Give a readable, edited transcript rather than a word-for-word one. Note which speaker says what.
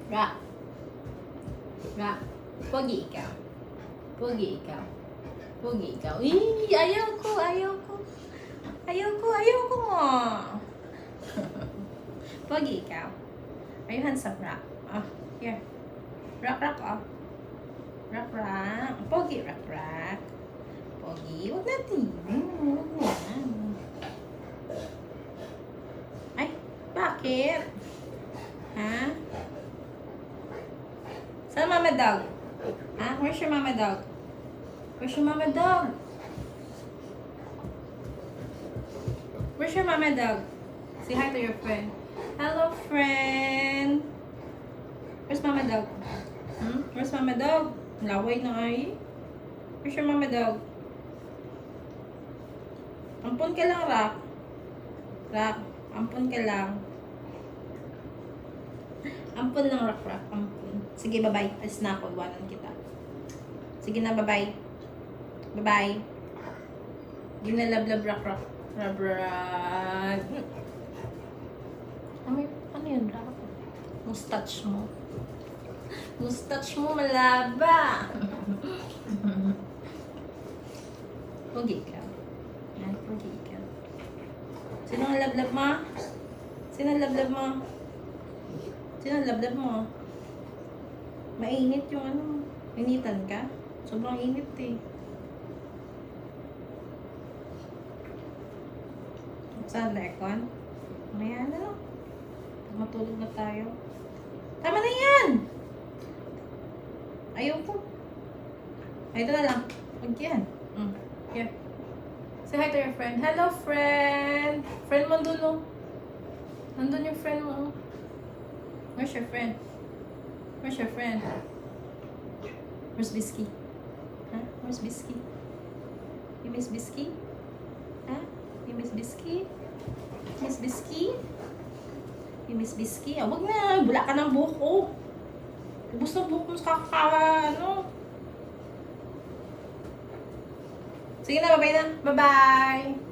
Speaker 1: Rock. Rock. Pogi ikaw. Pogi ikaw. Pogi ikaw. Ayoko. Ayoko mo. Pogi ikaw. Are you handsome, Rock? Oh, here. Rock, oh. Rock. Pogi, Rock. Pogi. Huwag natin. Huwag na. Ay, bakit? Ha? Saan mama dog? Ha? Where's your mama dog? Where's your mama dog? Where's your mama dog? Say hi to your friend. Hello, friend. Where's mama dog? Where's mama dog? Laway na ay. Where's your mama dog? Ampun ka lang, Rock. Rock, ampun ka lang. Ampun lang, Rock. Ampun. Sige, bye-bye. Alis na ako. Iwanan kita. Sige na, bye-bye. Bye-bye. Hindi na love, Rock. Rub. Ano yun, Rock? Mustache mo. Mustache mo malaba. Pogi ka. Yan, pogi ka. Sino ang love mo? Sino ang love mo? Sino ang love mo? Mainit yung ano. Initan ka? Sobrang init eh. Saan na aircon? Maya na lang. Matulog na tayo. Tama na yan! Ayoko. Ay, ito na lang. Huwag yan. Here. Say hi to your friend. Hello, friend! Friend mo dun, oh. Nandun yung friend mo, oh. Where's your friend? Where's your friend? Where's Bisky? Huh? Where's Bisky? You miss Bisky? Huh? You miss Bisky? Miss Bisky? You miss Bisky? Oh, wag na. Bula ka ng buhok, oh. Ubus na buhok mo sa ano. Sige na, bye-bye na. Bye-bye!